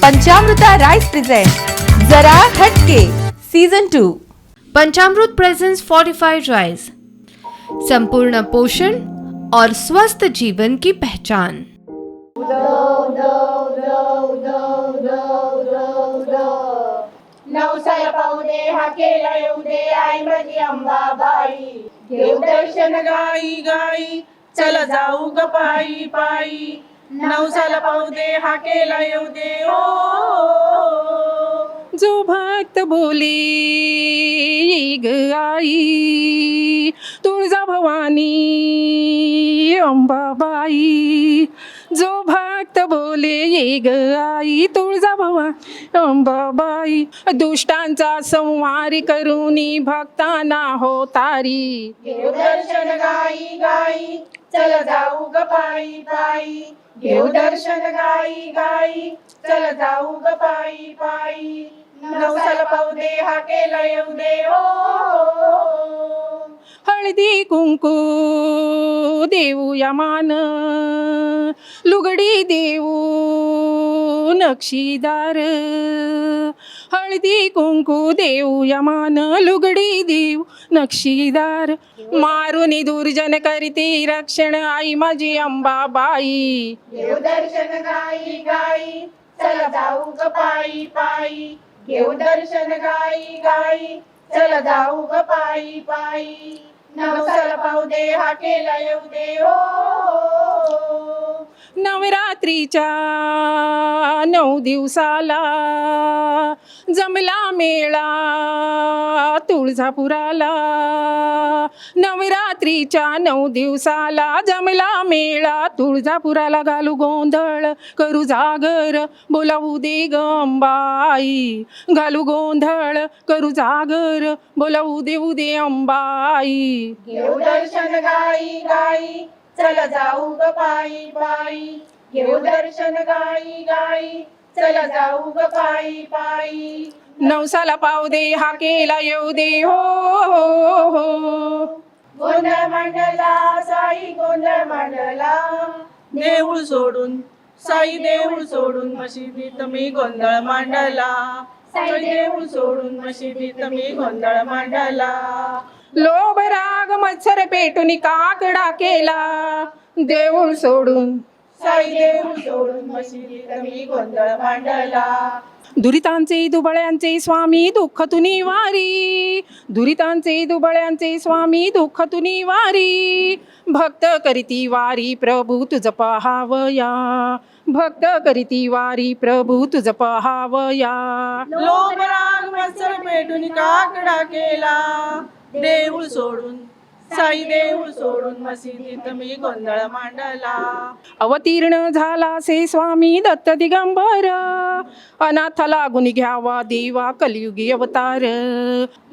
पंचामृता rice present जरा हटके season 2। पंचामृत presence fortified rice, संपूर्ण पोषण और स्वस्थ जीवन की पहचान। नवसाला पाहू दे हा केला येऊ दे आई माझी अंबाबाई, देव दर्शन गाई गाई चला जाऊ ग पायी पायी, नवसाला पाहू दे हा केला येऊ दे ओ। जो भक्त बोले ग आई तुळजा भवानी अंबाबाई, जो भक्त बोले ये ग आई तुळजा भवानी अंबाबाई, दुष्टांचा संहार करूनी भक्तांना होतारी, देव दर्शन गाई गाई चल जाऊ ग पायी पायी, देव दर्शन गाई गाई चल जाऊ ग पायी पायी, नवसाला पाहू दे हा केला येऊ दे ओ। हळदी कुंकू देऊया मान, लुगडी देऊ नक्षीदार, हळदी कुंकू देऊया मान, लुगडी देऊ नक्षीदार, मारुनी दुर्जन करते रक्षण आई माझी अंबाबाई, देव दर्शन गाई गाई चला जाऊ ग पायी पायी, देव दर्शन गाई गाई चला जाऊ ग पायी पायी, नवसाला पाहू दे हा केला येऊ दे ओ। नवरात्रीच्या 9 दिवसाला जमला मेळा तुळजापुराला, नवरात्रीच्या 9 दिवसाला जमला मेळा तुळजापुराला, घालू गोंधळ करू जागर बोलावू दे ग अंबाई, घालू गोंधळ करू जागर बोलावू देऊ दे अंबाई, देव दर्शन गाई गाई चला जाऊ ग पायी पायी, देव दर्शन गाई गाई चला जाऊ ग पायी पायी, नवसाला पाहू दे हा केला येऊ दे हो, हो, हो। गोंधळ मांडला साई गोंधळ मांडला, देऊळ सोडून साई देऊळ सोडून मशिदीत मी गोंधळ मांडला, साई देऊळ सोडून मशिदीत मी गोंधळ मांडला, लोभ राग मत्सर पेटून काकडा केला, देऊळ सोडून साई देऊळ सोडून मशिदीत मी गोंधळ मांडला, दुरितांचे दुबळ्यांचे स्वामी दुःख तुनी वारी, दुरितांचे दुबळ्यांचे स्वामी दुःख तुनी वारी, भक्त करीती वारी प्रभू तुझ पहावया, भक्त करीती वारी प्रभू तुझ पहावया, लोभ राग मत्सर पेटून काकडा केला, देऊळ सोडून साई देऊळ सोडून मशिदीत मी गोंधळ मांडला, अवतीर्ण झाला से स्वामी दत्त दिगंबर, अनाथ लागून घ्यावा देवा कलियुगी अवतार,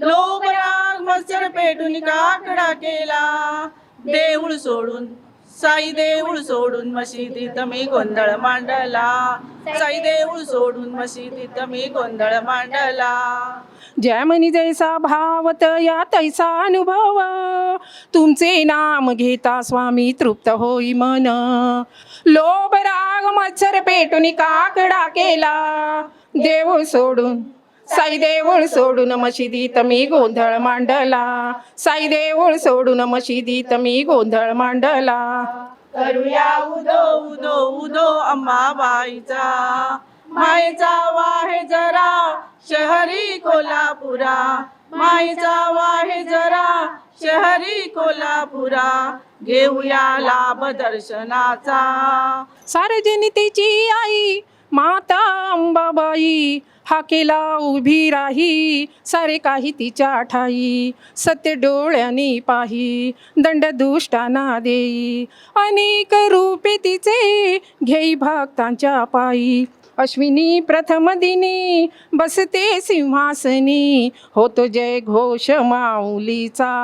लोभ राग मत्सर पेटून काकडा केला, देऊळ सोडून साई देऊळ सोडून मशिदीत मी गोंधळ मांडला, साई देऊळ सोडून मशिदीत मी गोंधळ मांडला, जय मनी जैसा भावत या तैसा अनुभव, तुमचे नाम घेता स्वामी तृप्त होई मन, लोभ राग मत्सर पेटून काकडा केला, देऊळ सोडून साई देऊळ सोडून मशिदीत मी गोंधळ मांडला, साई देऊळ सोडून मशिदीत मी गोंधळ मांडला, करूया उदो उदो उदो अंबाबाईचा, मायेचा वाहे जरा शहरी कोल्हापुरा, मायेचा वाहे जरा शहरी कोल्हापुरा, घेऊया लाभ दर्शनाचा, सार्वजनितेची आई माता अंबाबाई, हाकेला उभी राही सारे काही तिच्या ठाई, सत्य डोळ्यानी पाही दंड दुष्टांना देई, अनेक रूपे तिचे घेई भक्तांच्या पायी, अश्विनी प्रथम दिनी बसते सिंहासनी, होतो जय घोष माऊलीचा,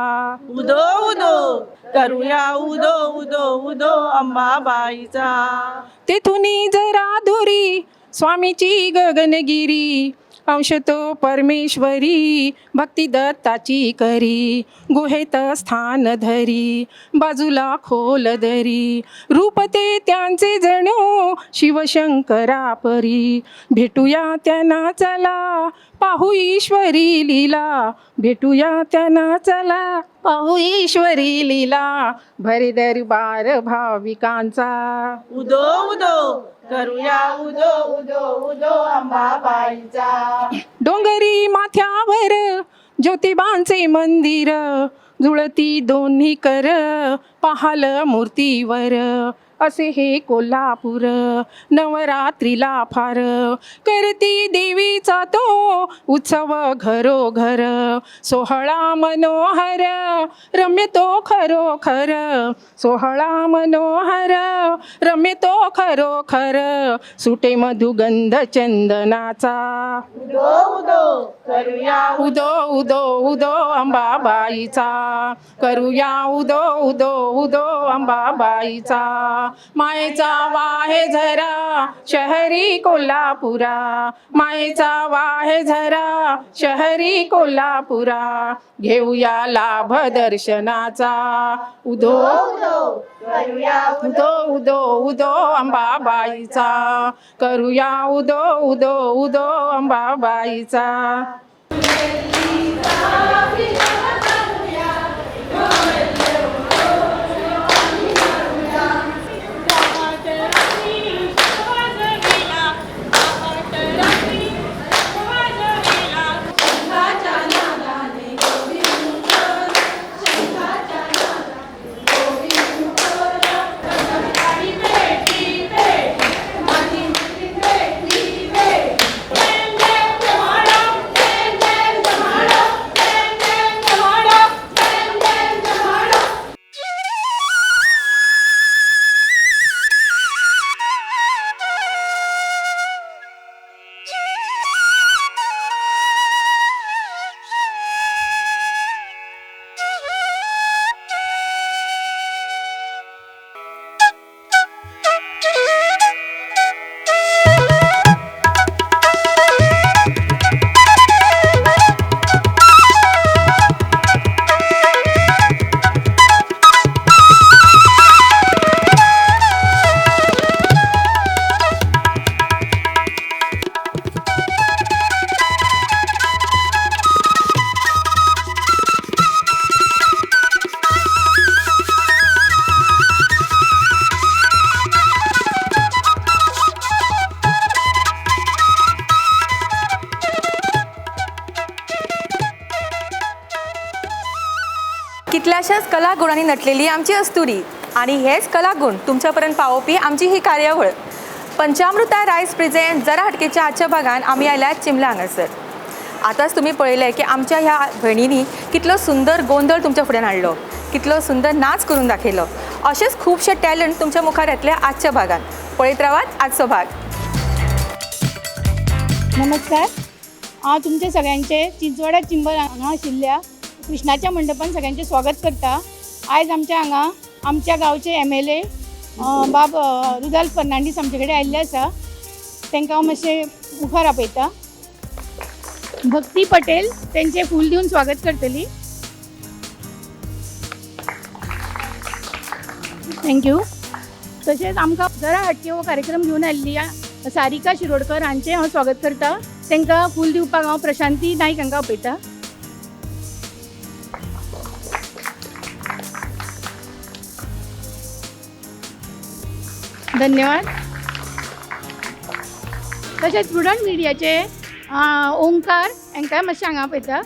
उदो उदो करूया उदो उदो उदो अंबाबाईचा, तेथुनी जरा दुरी स्वामीची गगनगिरी, अंश तो परमेश्वरी भक्ती दत्ताची करी, गुहेत स्थान धरी बाजूला खोल दरी, रूप ते त्यांचे जणू शिवशंकरा परी. भेटूया त्यांना चला पाहू ईश्वरी लीला. भेटूया त्यांना चला पाहू ईश्वरी लीला. भरे दरबार भाविकांचा उदो उदो करूया उदो उदो उदो अंबाबाईचा. डोंगरी माथ्यावर ज्योतिबांचे मंदिर. जुळती दोन्ही कर पाहाल मूर्तीवर. असे हे कोल्हापूर नवरात्रीला फार. करती देवीचा तो उत्सव घरोघर. सोहळा मनोहर रम्य तो खरोखर. सोहळा मनोहर रम्य तो खरोखर. सुटे मधुगंध चंदनाचा. उदो उदो करूया उदो उदो उदो अंबाबाईचा. करूया उदो उदो उदो अंबाबाईचा. मायेचा वाहे झरा शहरी कोल्हापुरा. मायेचा वाहे झरा शहरी कोल्हापुरा. घेऊया लाभ दर्शनाचा. उदो करूया उदो उदो उदो अंबाबाईचा. करूया उदो उदो उदो अंबाबाईचा. कितल्याशाच कलागुणांनी नटलेली आमची अस्तुरी आणि हेच कलागुण तुमच्यापर्यंत पावोवपी आमची ही कार्यावळ. पंचामृता रायज प्रेझेंट जरा हटकेच्या आजच्या भागान आमी आयल्यात चिमला हांगासर. आतांच तुम्ही पळयलें की आमच्या ह्या भयणींनी कितलो सुंदर गोंधळ तुमच्या फुड्यान हाडलो, कितलो सुंदर नाच करून दाखयलो. अशेंच खुबशे टॅलंट तुमच्या मुखार येतले आजच्या भागान. पळयत रावात आजचो भाग. नमस्कार. हांव तुमचे सगळ्यांचे चिंचवाडा चिंबर हांगा आशिल्ल्या कृष्णाच्या मंडपान सगळ्यांचे स्वागत करता. आयज आमच्या हांगा आमच्या गांवचे MLA बाब रुदाल्फ फर्नांडीस आमचे कडेन आयिल्ले आसा. तांकां हांव मातशें मुखार आपयता. भक्ती पटेल तेंचे फूल दिवन स्वागत करतली. थँक्यू. तशेंच आमकां जरा हटके हो कार्यक्रम घेवन आयिल्ली सारिका शिरोडकर हांचें हांव स्वागत करता. तांकां फूल दिवपाक हांव प्रशांती नायक हांकां आपयता. धन्यवाद. तशेंच स्टुडंट मिडियाचे ओंकार हांकां मातशें हांगा आपयता.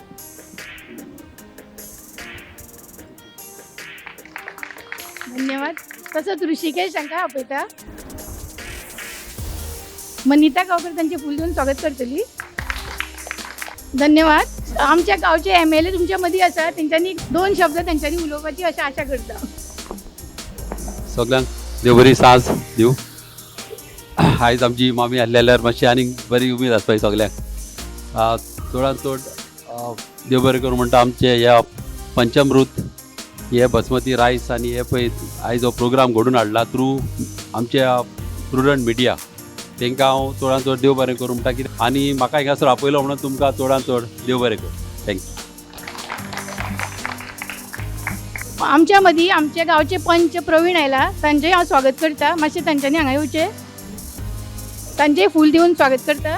धन्यवाद. तसोच ऋषिकेश हांकां आपयता. मनिता गांवकर तांचे फूल दिवन स्वागत करतली. धन्यवाद. आमच्या गांवचे MLA तुमच्या मदीं आसा, तेंच्यांनी 2 शब्द तेंच्यांनी उलोवपाची अशें आशा करता. सगळ्यांक देव बरी सांज दिव. आयज आमची मामी आसली जाल्यार मातशी आनीक बरी उमेद आसपाची सगल्यांक. चडांत चड देव बरें करूं म्हणटा आमचे ह्या पंचामृत हे बसमती रायस आनी हे पळय आयज हो प्रोग्राम घडोवन हाडला थ्रू आमच्या स्टुडंट मिडिया. तांकां हांव चडांत चड देव बरें करूं म्हणटा कितें आनी म्हाका हिंगासर आपयलो म्हणून तुमकां चडांत चड देव बरें करूं. थँक्यू. आमच्या मदीं आमच्या गांवचे पंच प्रवीण आयला, तांचें हांव स्वागत करता. मातशें तांच्यांनी हांगा येवचें. तांचे फूल दिवन स्वागत करता.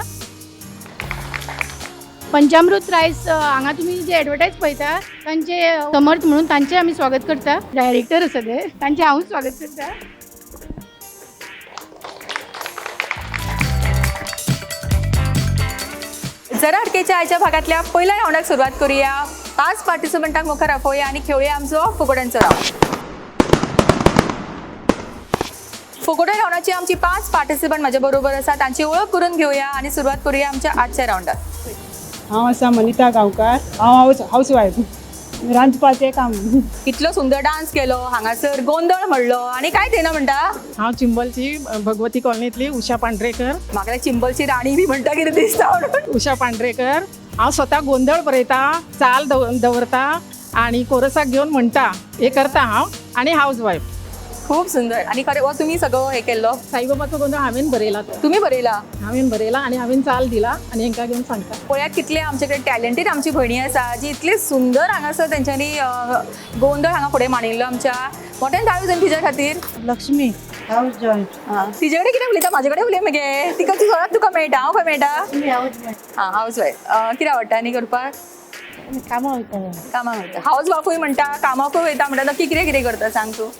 पंचामृत रायस हांगा तुमी जे एडवर्टायज पळयता तांचे समर्थ म्हणून तांचे आमी स्वागत करता. डायरेक्टर आसा ते तांचे हांवूच स्वागत करता. जरा हटकेच्या आयच्या भागातल्या पहिल्या राऊंडाक सुरुवात करूया. 5 पार्टिसिपंटांक मुखार आपयया आणि खेळूया आमचो फुगड्यांचो राऊंड. फुगड्या राऊंडाची आमची 5 पार्टिसिपंट माझ्या बरोबर आसा. तांची ओळख करून घेऊया आणि सुरुवात करूया आमच्या आजच्या राऊंडात. हांव आसा मनिता गांवकार. हांव हाऊसवायफ. रांदपाचें काम. इतलो सुंदर डान्स केलो, हांगासर गोंधळ म्हणलो आणि काय तेना म्हणटा. हांव चिंबलची भगवती कॉलनीतली उषा पांढरेकर. म्हाका चिंबलची राणी बी म्हणटा कितें दिसता म्हणून. उषा पांढरेकर. हांव स्वता गोंधळ बरयता, चाल दवरता आणि कोरसाक घेवन म्हणटा. हे करता हांव आणि हाऊसवायफ. खूप सुंदर. आणि खरें हो तुम्ही सगळं हे केल्लो. साईबाबाचो गोंधळ हांवें बरयला. तुम्ही बरयला. हांवें बरयला आणि हांवें चाल दिला आणि हांकां घेवन सांगता. पळयात कितले आमचे टॅलेंटेड आमची भयणी आसा जी इतली सुंदर हांगासर तेंच्यांनी गोंधळ हांगा फुडें मांडिल्लो आमच्या. मोठ्यान धाडू जाय तिच्या खातीर. Lakshmi house joint. तिचे कडेन कितें उलयता, म्हाजे कडेन उलय मगे. तिका तुका मेळटा, हांव खंय मेळटा. हां, हाऊस वायफ. कितें आवडटा आनी करपाक. कामां वयता. कामाक वयता. हाऊस वायफूय म्हणटा, कामाकूय वयता म्हणटा. नक्की कितें कितें करता सांग तूं.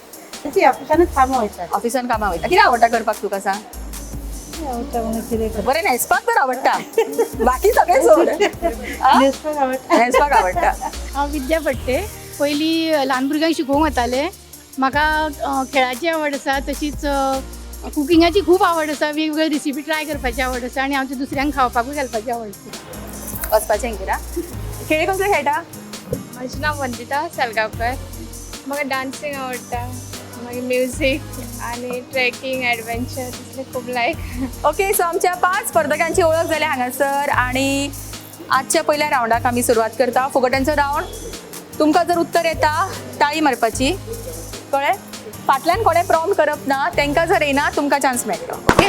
ती ऑफिसानूच कामां वयता. ऑफिसान कामाक वयता. कितें आवडटा करपाक तुका सांग. बरें न्हेसपाक तर आवडटा, बाकी सगळें सोड. न्हेसपाक आवडटा. हांव विद्या फडते. पयलीं ल्हान भुरग्यांक शिकोवंक वतालें. म्हाका खेळाची आवड आसा, तशीच कुकिंगाची खूब आवड आसा. वेगवेगळ्यो रेसिपी ट्राय करपाची आवड आसा आणि हांव दुसऱ्यांक खावपाकूय घालपाची आवड आसा. वचपाचें कितें. खेळ कसले खेळटा. माझे नाव वंदिता सालगावकर. म्हाका डान्सिंग आवडटा, मागीर म्युझिक आणि ट्रेकिंग एडवेंचर तसले खूब लायक. ओके, सो आमच्या 5 स्पर्धकांची ओळख जाल्या हांगासर आणि आजच्या पहिल्या राऊंडाक आमी सुरवात करता. फुगड्यांचो राऊंड. तुमकां जर उत्तर येता ताळी मारपाची, कळ्ळें. फाटल्यान कोणें प्रॉम्प्ट करप ना. तांकां जर येना तुमकां चान्स मेळटलो. ओके.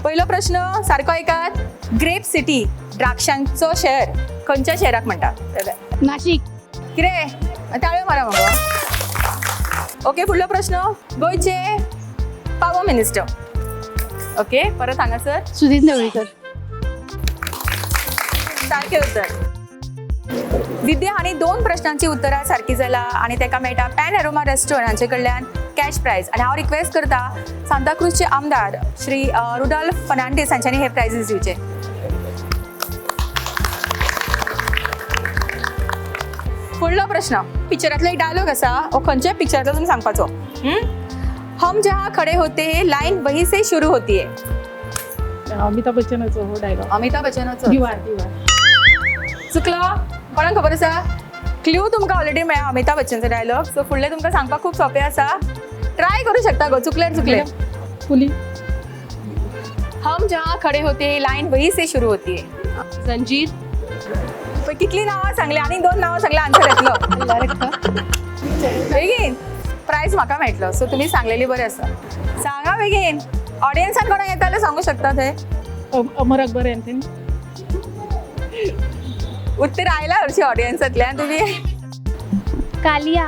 पयलो प्रश्न सारको ऐकात. ग्रेप सिटी द्राक्षांचो शहर खंयच्या शहराक म्हणटात. नाशिक. कितें ताळयो मारा मगो. ओके, फुडलो प्रश्न. गोंयचे पावर मिनिस्टर. ओके, परत हांगासर. सुदीन ढवळीकर. सारकें उत्तर. विद्या हांणी 2 प्रश्नांची उतरां सारकी जाला आणि ताका मेळटा पॅन एरोमा रेस्टॉरंट हांचे कडल्यान कॅश प्रायज. आणि हांव रिक्वेस्ट करता सांताक्रूजचे आमदार श्री रुडॉल्फ फर्नांडीस हांच्यांनी हे प्रायजीस दिवचे. फुडलो प्रश्न. पिक्चरांतलो एक डायलॉग आसा, हो खंयच्या पिक्चरांतलो तुमी सांगपाचो. हम जहाँ खडे होते हैं लाइन वहीं से शुरू होती है. अमिताभ बच्चनाचो हो डायलॉग. अमिताभ बच्चनाचो. दिवार. चुकलो. कोणाक खबर आसा. क्ल्यू तुमकां ऑलरेडी मेळ्ळा अमिताभ बच्चनचो डायलॉग. सो फुडलें तुमकां सांगपाक खूब सोंपें आसा. ट्राय करूं शकता गो. चुकले. फुली. हम जहाँ खडे होते हैं लाइन वहीं से शुरू होती है. संजीत. पण कितली नांवां सांगली आनी 2 नांवां सांगल्या आन्सर येतलो. बेगीन प्रायज म्हाका मेळटलो. सो तुमी सांगलेली बरें आसा. सांगा बेगीन. ऑडियन्सान कोणाक येता जाल्यार सांगूं शकता ते. अमर अकबर एंथनी. उत्तर आयला हरशी ऑडियन्सांतल्यान. तुमी कालिया.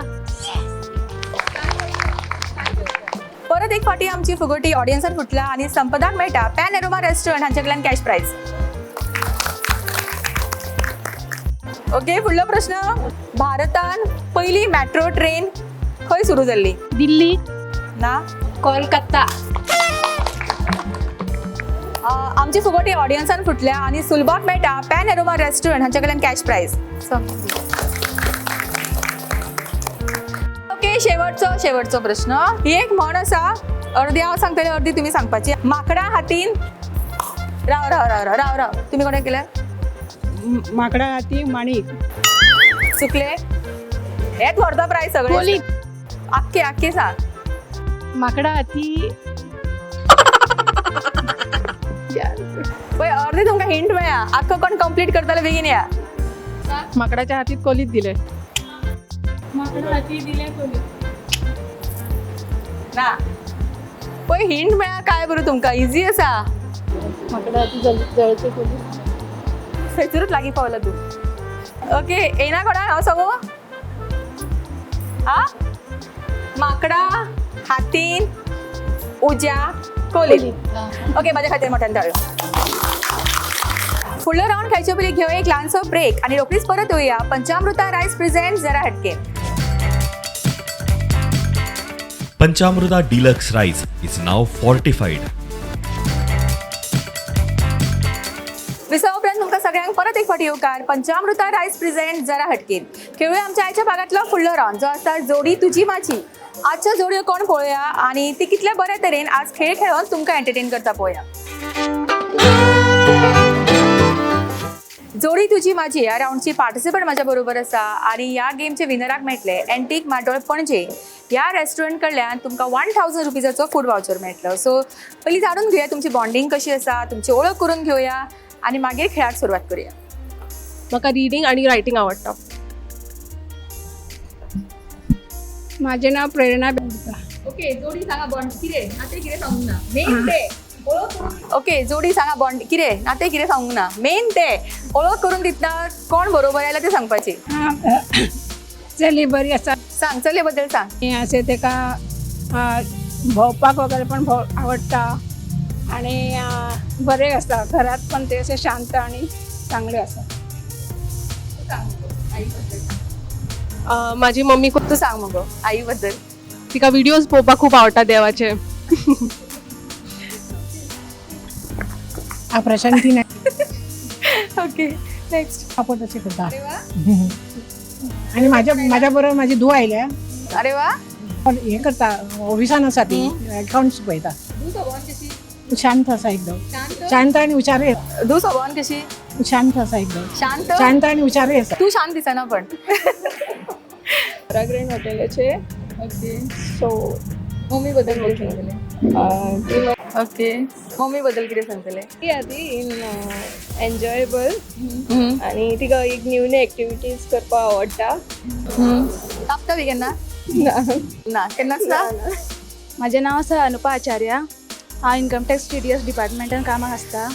परत एक फावटी आमची फुगटी ऑडियन्सान फुटला आणि संपदाक मेळटा पॅन एरोमा रेस्टॉरंट हांचे कडल्यान कॅश प्रायज. ओके, फुडलो प्रश्न. भारतान पहिली मेट्रो ट्रेन खंय सुरू जाल्ली. दिल्ली. ना. कोलकाता. आमची फुगटी ऑडियन्सान फुटल्या आणि सुलभाक मेळटा पॅन एरोमा रेस्टॉरंट हांचे कडल्यान कॅश प्रायज. ओके, शेवटचो प्रश्न. ही एक म्हण आसा, अर्दी हांव सांगतलें, अर्दी तुमी सांगपाची. माकडा हातीन. राव. तुमी कोणें केलें. माकडा हाती माणिक. चुकले. हेच व्हरता प्रायज सगळे. कोलीत. आख्खे सांग. माकडा हाती. पळय अर्दी तुमकां हिंट मेळ्ळा. आख्खो कोण कंप्लीट करतले बेगीन या. माकडाच्या हातीत कोलीत दिले. ना. पळय हिंट मेळ्ळा काय बरो तुमकां. इजी आसा. माकडा हाती जळचे कोली. थंयसरूच लागीं पावला तूं. ओके, येना कोणाक हांव सांगू. माकडा हातीन उज्या कोली. ओके, माझ्या खातीर मोठ्यान ताळयो. फुडलो राऊंड खेळचे पयलीं घेवया एक ल्हानसो ब्रेक आनी रोखडीच परत येवया पंचामृता रायस प्रेझेंट जरा हटके. Panchamruta Deluxe Rice is now fortified. Visa उपरांत तुमकां सगळ्यांक परत एक फावटी येवकार पंचामृता रायस प्रेझेंट जरा हटके. खेळूया आमच्या आयच्या भागातलो फुडलो राऊंड जो आसा जोडी तुजी माझी. आजच्यो जोडयो कोण पळोवया आनी ती कितल्या बऱ्या तरेन आज खेळ खेळून तुमकां एंटरटेन करता पळोवया. जोडी तुजी माझी ह्या राऊंडची पार्टिसिपंट माझ्या बरोबर आसा आनी ह्या गेमचे विनराक मेळटले एंटीक मार्टोळ पणजे ह्या रेस्टॉरंट कडल्यान तुमकां 1000 रुपीजाचो फूड वाउचर मेळटलो. सो पयलीं जाणून घेवया तुमची बॉन्डिंग कशी आसा, तुमची ओळख करून घेवया आनी मागीर खेळाक सुरवात करूया. म्हाका रिडींग आनी रायटींग आवडटा. माझे नाव प्रेरणा. ओके, जोडी सांगा बॉन्ड कितें नाते कितें सांगूंक ना मेन ते. ओके, जोडी सांगा बॉन्ड कितें नाते कितें सांगूंक ना मेन ते. ओळख करून दितना कोण बरोबर आयला ते सांगपाची. चली बरी आसा. सांग चले बद्दल सांग. हे असे तेका भोंवपाक वगैरे पण आवडटा आणि बरे आसता. घरात पण ते असे शांत आणि चांगले असतात. माझी मम्मी खूप तू सांग मग आई बद्दल. तिका व्हिडिओज पळोवपाक खूप आवडटा देवाचे. प्रशांती नाही. Okay, next. आपण तसे करता आणि माझ्या बरोबर माझी धू आयल्या. अरे वा. पण हे करता ऑफिसान आसा ती अकाउंट्स पळयता. तू स्वभावान कशी? शांत आसा एकदम. शांत आणि हुशारी. तू स्वभावान कशी? शांत आसा एकदम. शांत आणि हुशारी आसा. तू शांत दिसना पण. ग्रँड हॉटेलाचे. ओके, सो मम्मी बद्दल कितें सांगतले? ओके, मम्मी बद्दल कितें सांगतले? ती आदी इन एन्जॉयबल आनी तिका एक न्यू न्यू एक्टिविटीज करपाक आवडटा. तापता बी केन्ना? ना केन्नाच ना. माझे नाव आसा अनुपा आचार्य. हांव इन्कम टॅक्स TDS डिपार्टमेंटान कामाक आसता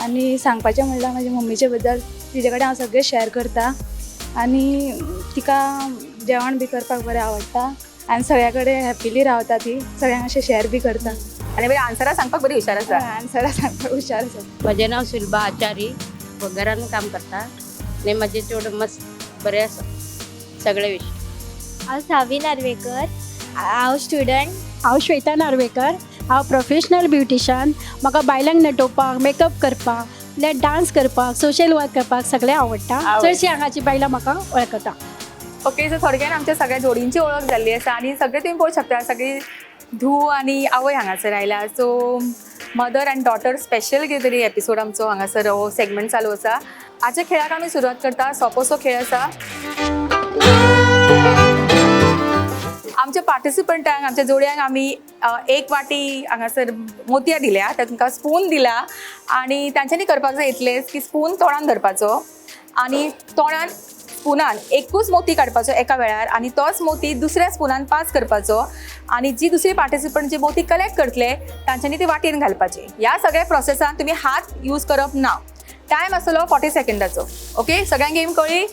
आनी सांगपाचें म्हणल्यार म्हाज्या मम्मीचे बद्दल तिचे कडेन हांव सगळें शेअर करता आनी तिका जेवण बी करपाक बरें आवडटा आनी सगळ्या कडेन हॅपिली रावता. ती सगळ्यांक अशें शेअर बी करता आनी बरें आन्सरां सांगपाक बरी हुशार आसा. आन्सरां सांगपाक हुशार आसा. म्हजें नांव सुलभा आचारी. घरान काम करता आनी म्हजें चेडूं मस्त बरें आसा सगळे विशय. हांव सावी नार्वेकर. हांव स्टुडंट. हांव श्वेता नार्वेकर. हांव प्रोफेशनल ब्युटिशन. म्हाका बायलांक नटोवपाक, मेकअप करपाक, डान्स करपाक, सोशल वर्क करपाक सगळें आवडटा. चडशीं हांगाची बायलां म्हाका वळखता. ओके, सो थोडक्यान आमच्या सगळ्या जोडींची ओळख जाल्ली आसा आनी सगळे तुमी पळोवंक शकता सगळी धू आनी आवय हांगासर आयल्या. So mother and daughter special कितें तरी एपिसोड आमचो हांगासर हो सेगमेंट चालू आसा. आजच्या खेळाक आमी सुरवात करता. सोंपोसो खेळ आसा. आमच्या पार्टिसिपंटांक आमच्या जोड्यांक आमी एक वाटी हांगासर मोतयां दिल्या, तांकां स्पून दिला आनी तांच्यांनी करपाक जाय इतलेंच की स्पून तोंडान धरपाचो आनी तोंडान स्पुनान एकूच मोती काडपाचो एका वेळार आनी तोच मोती दुसऱ्या स्पुनान पास करपाचो आनी जी दुसरी पार्टिसिपंट जे मोती कलेक्ट करतले तांच्यांनी ती वाटेन घालपाची. ह्या सगळ्या प्रोसेसान तुमी हात यूज करप ना. टायम आसलो 40 सेकंदाचो. ओके, सगळ्यांक गेम कळ्ळी?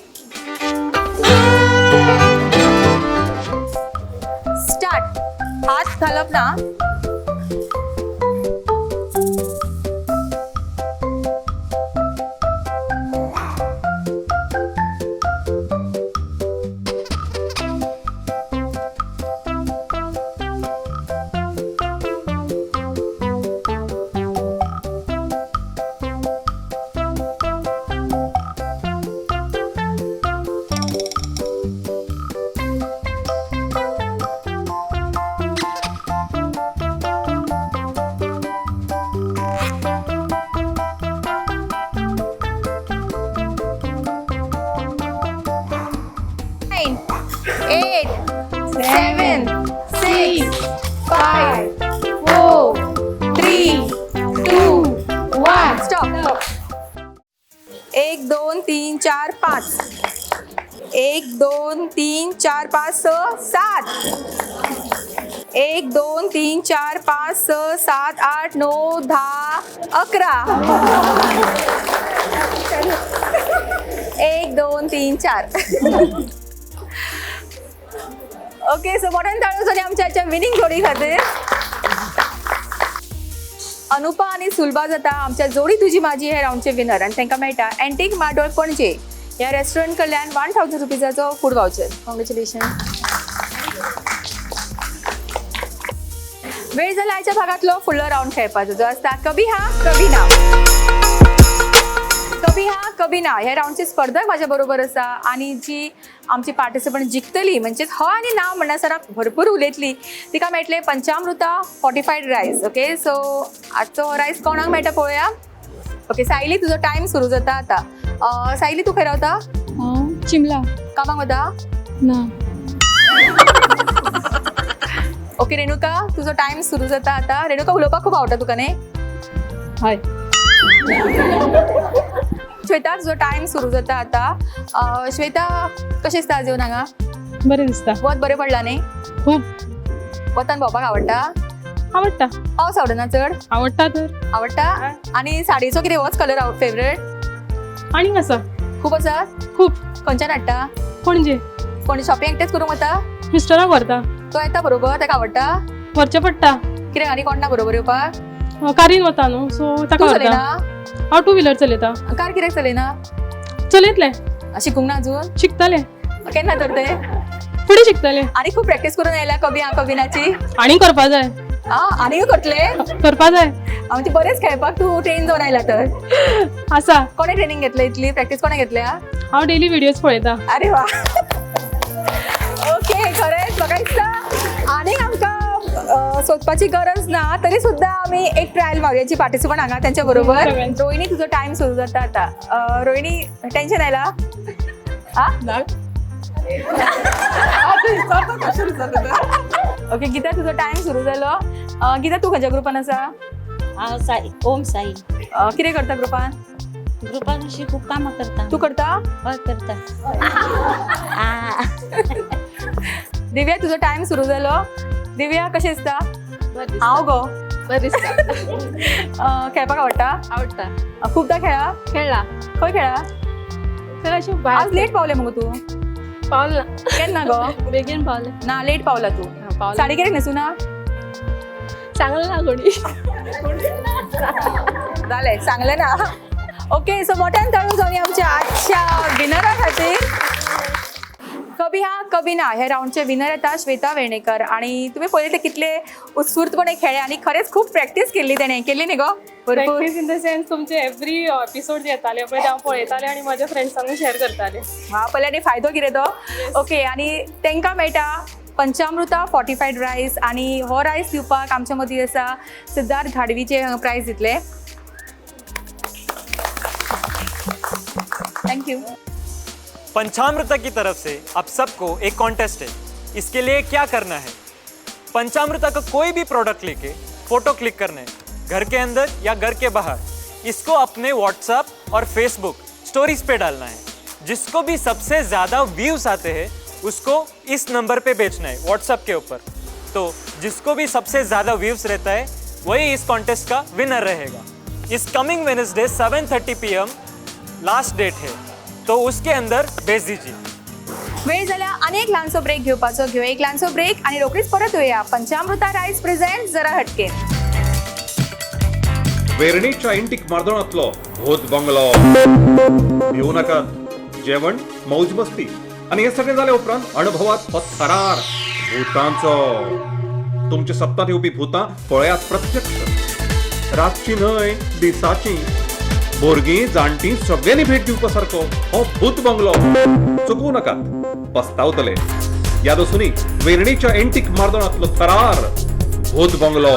स्टार्ट. हात घालप ना. एक दोन तीन चार पाच. 1 2 3 4 5 6 7. 1 2 3 4 5 6 7 8 9 10 11. 1 2 3 4. ओके, सो मोठ्यान ताळयो जाली आमच्या विनिंग जोडी खातीर. अनुपा आणि सुलभा जाता आमच्या जोडी तुझी माझी हे राऊंडचे विनर आणि तांकां मेळटा एंटीक मार्डोळ पणजे ह्या रेस्टॉरंट कडल्यान 1000 रुपीजाचो फूड वाउचर. कॉंग्रॅच्युलेशन. वेळ जाला आयच्या भागातलो फुडलो राऊंड खेळपाचो जो आसता कभी हा कभी ना. कभी हा कभी ना ह्या राऊंडची स्पर्धक माझ्या बरोबर आसा आणि जी आमची पार्टिसिपंट जिखतली म्हणजेच ह आणि ना म्हणसर भरपूर उलयतली तिका मेळटले पंचामृता फॉर्टिफाईड रायस. ओके सो आजचो रायस कोणाक मेळटा पळोवया. ओके सायली तुजो टायम सुरू जाता आतां. सायली तू खंय रावता. चिमला. कामाक वता. ना. ओके रेणुका तुझो टाइम सुरू जाता आता. रेणुका उलोवपाक खूप आवडटा तुका न्ही. हय. श्वेता तुझो टाइम सुरू जाता आता. श्वेता कशें दिसता आज येवन हांगा. बरें दिसता. वत बरें पडलां न्ही. खूब. वतान भोंवपाक आवडटा. आवडटा. पावस आवडना चड. आवडटा तर. आवडटा. आनी साडयेचो कितें होच कलर फेवरेट. आनीक आसा. खूब आसा. खूब. खंयच्यान हाडटा. पणजे. कोण शॉपिंग एकटेच करूंक वता. मिस्टराक व्हरता. तो येता बरोबर ताका आवडटा. व्हरचें पडटा. कित्याक आनी कोण ना बरोबर येवपाक. कारीन वता न्हू सो ताका तूं व्हरता. चलयना. हांव 2 व्हिलर चलयता. कार कित्याक चलयना. चलयतलें. शिकूंक ना अजून. शिकतलें. केन्ना तर ते. फुडें शिकतलें. आनी खूब प्रॅक्टीस करून आयल्या कभी हा कभिनाची. आनी करपा जाय. आनी करतले. करपा जाय. म्हणजे बरेच खेळपाक तू ट्रेन जावन आयला तर. आसा. कोणे ट्रेनिंग घेतलं इतली प्रॅक्टीस कोणे घेतल्या. हांव डेली व्हिडिओज पळयता. अरे वा. ओके खरेंच म्हाका दिसता आनीक आमकां सोदपाची गरज ना तरी सुद्दां आमी एक ट्रायल मारयाची पार्टिसिपंट हांगा त्यांच्या बरोबर. रोहिणी तुजो टाइम सुरू जाता आता. रोहिणी टेन्शन आयला. ओके गीता तुजो टाइम सुरू जालो. गीता तू खंयच्या ग्रुपान आसा. हांव साई ओम साई. कितें करता ग्रुपान. ग्रुपान अशी खूब कामां करता. तू करता. हय करता. दिव्या तुजो टाइम सुरू जालो. दिव्या कशें दिसता. हांव गो. बरें दिसता. खेळपाक आवडटा. आवडटा. खूपदा खेळला. खंय खेळा. तर अशें आज भायर लेट पावले मगो तू. पावला. केन्ना गो. बेगीन पावले. ना लेट पावला तू. पावला. साडी कित्याक न्हेसूं ना. सांगलें ना कोणी. जालें सांगलें ना. ओके सो मोठ्यान ताळयो जावनी आमच्या आजच्या विनरा खातीर. कभी हा कभी ना हे राऊंडचे विनर येता श्वेता वेर्णेकर आणि तुम्ही पळयले कितले उत्स्फूर्तपणे खेळ्ळे आणि खरेच खूप प्रॅक्टीस केली तेणे. केली न्ही गो. भरपूर. प्रॅक्टीस इन द सेन्स तुमचे एवरी एपिसोड जे येताले पळय ते हांव पळयतालें आनी म्हाज्या फ्रेंड्सांक शेअर करतालें. हा पळय आनी फायदो कितें तो. ओके आनी तांकां मेळटा पंचामृता फॉर्टिफाईड रायस आणि हो रायस दिवपाक आमच्या मदीं आसा सिद्धार्थ घाडवीचे प्रायज दितले. Thank you. पंचामृता की तरफ से आप सबको एक कॉन्टेस्ट है. इसके लिए क्या करना है. पंचामृता का कोई भी प्रोडक्ट लेके फोटो क्लिक करना है घर के अंदर या घर के बाहर. इसको अपने व्हाट्सएप और फेसबुक स्टोरीज पे डालना है. जिसको भी सबसे ज़्यादा व्यूज़ आते हैं उसको इस नंबर पे बेचना है व्हाट्सएप के ऊपर. तो जिसको भी सबसे ज़्यादा व्यूज़ रहता है वही इस कॉन्टेस्ट का विनर रहेगा. इस coming Wednesday 7:30 PM last date है तो उसके अंदर भेज दीजिए. वेळ झाला अनेक ल्हानसो ब्रेक घेवपाचो. घेऊ एक ल्हानसो ब्रेक आणि रोखडीच परत येऊया. पंचामृता रायस प्रेझेंट जरा हटके. वेर्णेच्या एंटीक मार्दोळांतलो भूत बंगलो. भिवू नाकात. जेवण मौज मस्ती आणि हे सगळे जाले उपरांत अनुभवात हो थरार भूतांचो. तुमचे सप्तांत येवपी भूतां पळयात प्रत्यक्ष. रातची न्हय दिसाची. भुरगीं जाणटी सगळ्यांनी भेट दिवपा सारको हो भूत बंगलो. चुकवू नाकात. पस्तावतले. याद आसूनी वेर्णेच्या एंटीक मार्दोळांतलो थरार भूत बंगलो.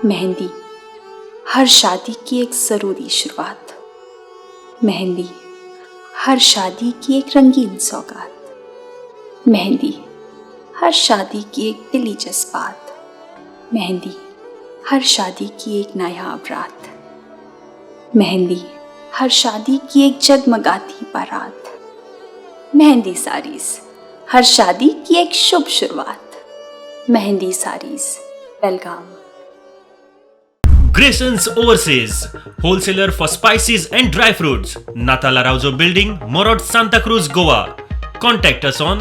मेहंदी हर शादी की एक ज़रूरी शुरुआत. मेहंदी हर शादी की एक रंगीन सौगात. मेहंदी हर शादी की एक दिली जज्बात. मेहंदी हर शादी की एक नायाब रात. मेहंदी हर शादी की एक जगमगाती बारात. मेहंदी साड़ीज हर शादी की एक शुभ शुरुआत. मेहंदी साड़ीज बेलगाम. Grayson's Overseas, wholesaler for spices and dry fruits. Natala Rauzo Building, Morod, Santa Cruz, Goa. Contact us on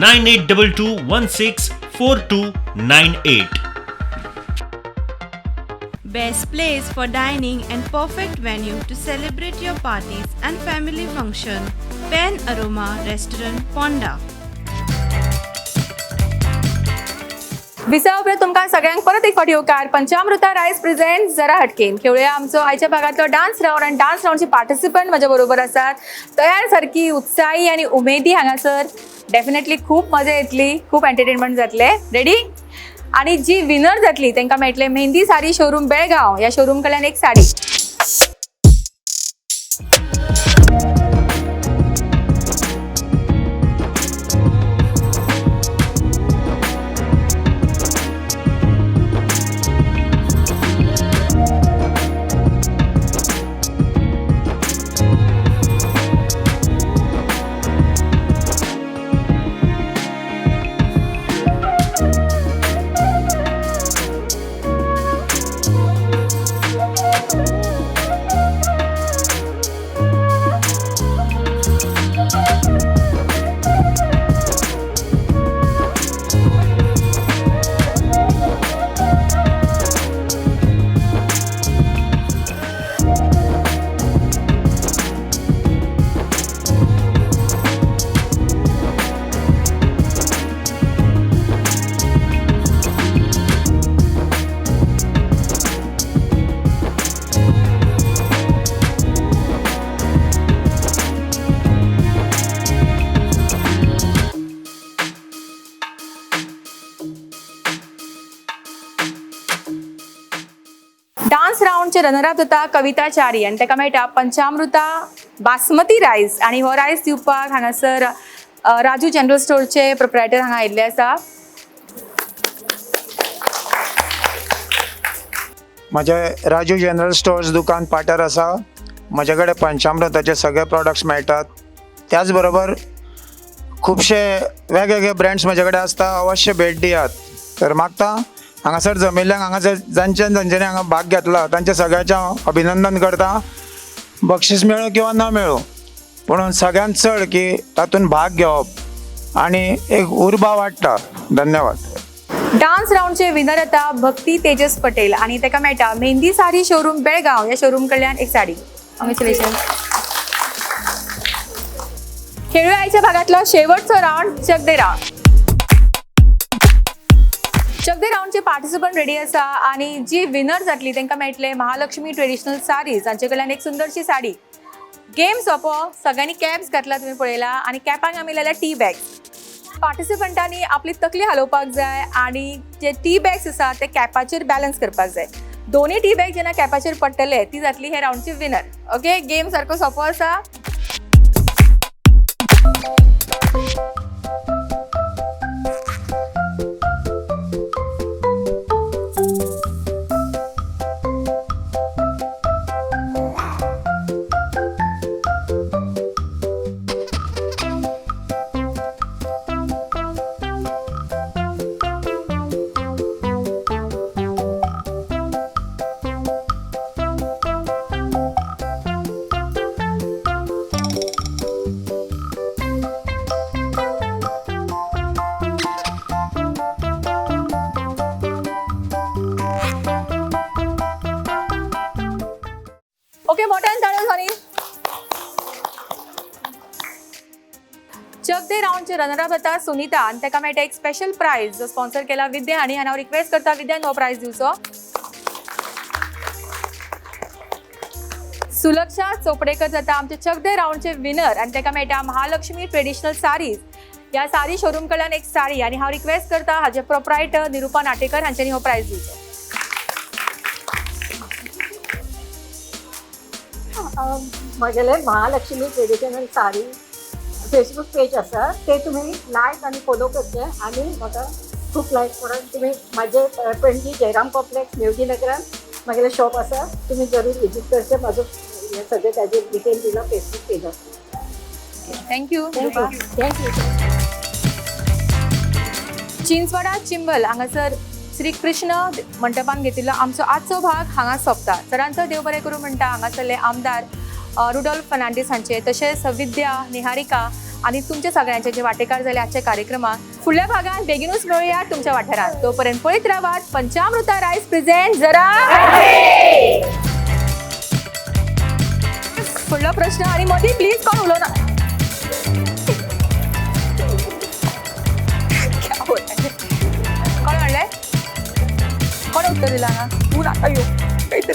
9822164298. Best place for dining and perfect venue to celebrate your parties and family function. Pen Aroma Restaurant, Ponda. विसावपरे तुमकां सगळ्यांक परत एक फावटी येवकार पंचामृता रायस present जरा हटकेन खेळुया आमचो आयच्या भागातलो डान्स रावंड आनी डान्स रावंडचे पार्टिसिपंट म्हज्या बरोबर आसात तयार सारकी उत्साही आनी उमेदी हांगासर डेफिनेटली खूप मजा येतली खूप एंटरटेनमेंट जातले रेडी आणि जी विनर जातली तांकां मेळटले मेहंदी साडी शोरूम बेळगांव या शोरूम कडल्यान एक साडी डान्स राउंडचे रनरअप जाता कविता चारी आणि ताका मेळटा पंचामृता बासमती रायस आणि हो रायस दिवपाक हांगासर राजू जनरल स्टोरचे प्रोप्रायटर हांगा आयिल्ले आसा म्हजें राजू जनरल स्टोर्स दुकान पाटर आसा म्हजे कडेन पंचामृताचे सगळे प्रॉडक्ट्स मेळटात त्याच बरोबर खुबशे वेगवेगळे ब्रँड्स म्हजे कडेन आसता अवश्य भेट दियात तर मागता हांगासर जमिल्ल्यांक हांगासर जांच्यांनी हांगा भाग घेतला तांचे सगळ्यांचें हांव अभिनंदन करता बक्षीस मेळो किंवा न मेळो पूण सगळ्यांत चड की तातूंत भाग घेवप आनी एक उर्बा वाडटा धन्यवाद डान्स राउंडचे विनर आता भक्ती तेजस पटेल आणि ताका मेळटा मेहंदी साडी शोरूम बेळगांव या शोरूम कडल्यान एक साडी कॉंग्रॅच्युलेशन खेळूया आयच्या भागातलो शेवटचो राउंड चक दे राउंड चक दे राउंडचे पार्टिसिपंट रेडी आसा आणि जी विनर जातली तांकां मेळटले महालक्ष्मी ट्रेडिशनल साडीज हांचे कडल्यान एक सुंदरशी साडी गेम सोंपो सगळ्यांनी कॅप्स घातला तुम्ही पळयला आणि कॅपांक आमी लायला टी बॅग पार्टिसिपंटांनी आपली तकली हलोवपाक जाय आणि जे टी बॅग्स आसा ते कॅपाचेर बॅलन्स करपाक जाय दोन्ही टी बॅग जेन्ना कॅपाचेर पडटले ती जातली हे राउंडची विनर ओके गेम सारको सोंपो आसा ओके मोठ्यान ताळ्यो झाली चक दे राउंडचे रनरअप जाता सुनीता आणि ताका मेळटा एक स्पेशल प्राइज जो स्पॉन्सर केला विद्या आणि हांव रिक्वेस्ट करता विद्यान हो प्राइज दिवचो सुलक्षा चोपडेकर जाता आमचे चक दे राउंडचे विनर आणि ताका मेळटा महालक्ष्मी ट्रेडिशनल साडीज या साडी शोरूम कडल्यान एक साडी आणि हांव रिक्वेस्ट करता हाजे प्रोप्रायटर निरुपा नाटेकर हांच्यानी हो प्राइज दिवचो म्हगेले Mahalakshmi traditional sari Facebook page आसा ते तुम्ही लायक आणि फॉलो करचे आणि म्हाका खूप लायक करून तुम्ही माझे पणजी जयराम कॉम्प्लेक्स मेवजीनगरान म्हगेले शॉप आसा तुम्ही जरूर विजीट करचे म्हाजो हे सगळे ताजे डिटेल दिला Facebook पेजार thank you thank you Chinchwada Chimbel हांगासर श्री कृष्ण मंडपान घेतिल्लो आमचो आजचो भाग हांगा सोंपता सरांचो देव बरें करूं म्हणटा हांगासरले आमदार रुडॉल्फ फर्नांडीस हांचे तशेंच विद्या निहारिका आणि तुमच्या सगळ्यांचे जे वाटेकार झाले आजच्या कार्यक्रमात. फुडल्या भागात बेगीनूच मिळूया तुमच्या वाठारात. तोपर्यंत पळयत रावात पंचामृता रायस प्रेझेंट जरा फुडलो प्रश्न आणि मधी प्लीज कोण उलो ना. कोण म्हणले कोण उत्तर दिला ना तू नाका येऊ काहीतरी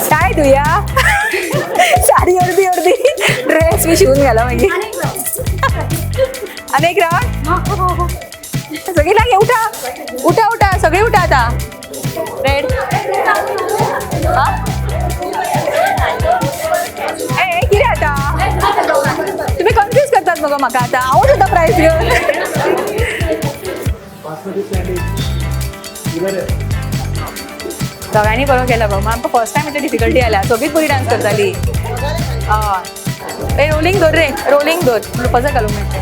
काय दुया साडी अर्धी ड्रेस मी शिवून घाला मागीर अनेक रावण सगळी लागे उठा सगळी उठा आता. रेड ए किती आता तुम्ही कन्फ्यूज करतात मग म्हाका आता हांवूच होता प्रायस घेऊन. सगळ्यांनी बरोबर केलं बघ. आमकां फर्स्ट टायम इतली डिफिकल्टी आल्या. सगळीच बरी डान्स करताली. हय रोलिंग दवर रे रोलिंग दवर पजल घालूंक मेळटा.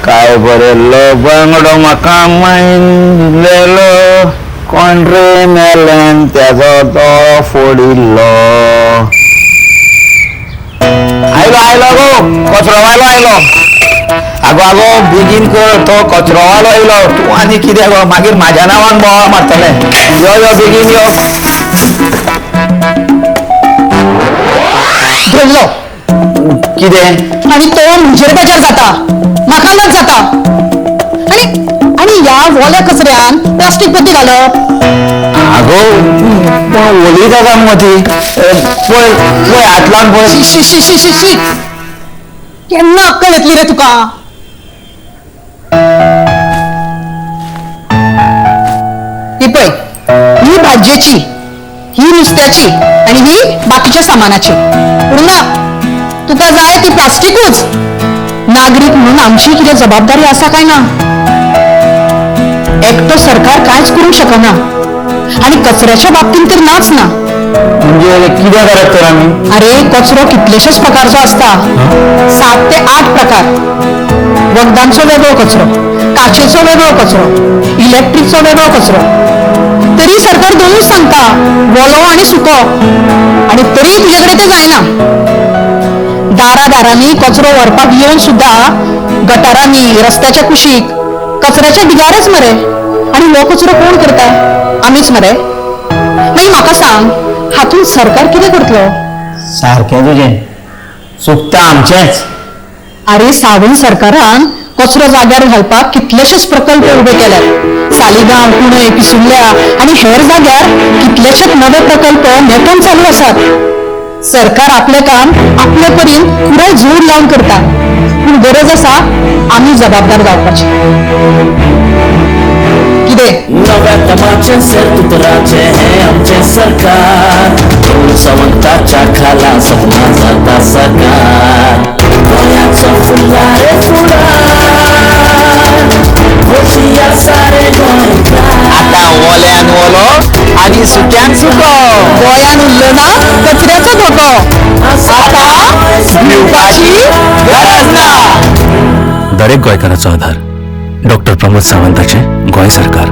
काय बरेलो बंगडो म्हाका मांडलेलो कोण रे मेलें त्याचो तो फोडिल्लो. आयलो गो कचरोवालो आयलो. आगो बेगीन कर तो कचरोवालो आयलो. तूं आनी कितें गो मागीर म्हाज्या नांवान बोवाळ मारतले. यो बेगीन यो. धरलो कितें आणि तो म्हजेर बेजार जाता म्हाका नाच जाता. आणि ह्या ओल्या कचऱ्यान प्लास्टीक पती घालप. आगो ओली जाता मती पळय पळय हात लावन पळय. शी केन्ना अक्कल येतली रे तुका. ही पळय ही भाजयेची ही नुस्त्याची आणि ही बाकीच्या सामानाची. पूर्ण तुका जाय ती प्लास्टिकूच. नागरिक म्हणून आमची किती जबाबदारी असा काय ना. एकटो सरकार कांयच करूंक शकना आणि कचऱ्याच्या बाबतीत तर नाच ना. म्हणजे कितें करप तर आमी. अरे कचरो कितलेशेच प्रकारचो असता. 7 ते 8 प्रकार. वखदांचो वेगळो कचरो काचेचो वेगळो कचरो इलेक्ट्रिकचो वेगळो कचरो. तरी सरकार दोनूच सांगता वलो आणि सुको. आणि तरी तुझे कडेन ते जायना. दारांनी कचरो व्हरपाक येवन सुद्धा गटारांनी रस्त्याच्या कुशीक कचऱ्याचे ढिगारच मरे. आणि हो कचरो कोण करता आमीच मरे. मागीर म्हाका सांग हातून सरकार कितें करतलो. सारकें तुजें चुकता आमचेंच. अरे सावण सरकारान कचरो जाग्यार घालपाक कितलेशेच प्रकल्प उबे केल्यात. सालिगांव पुणे पिसुल्ल्या आणि हेर जाग्यार कितलेशेच नवे प्रकल्प नेटान चालू आसात. सरकार आपले काम आपले परीन पुराय जोर लावन करता. पूण गरज आसा आमी जबाबदार जावपाची. कितें नव्या तमाचे सरतुतराचे हे आमचे सरकार. संवंताच्या खाला सपना जाता सरकार. गोंयाचो फुल्लारे फुलार खोशिया सारे गोंयकार. आता ओल्यान ओलो आणि सुक्यान सुको. गोंयान उरलो ना कचऱ्याचो धोको. आता भिवपाची गरज ना. दरेक गोंयकाराचो आधार डॉक्टर प्रमोद सावंताचे गोंय सरकार.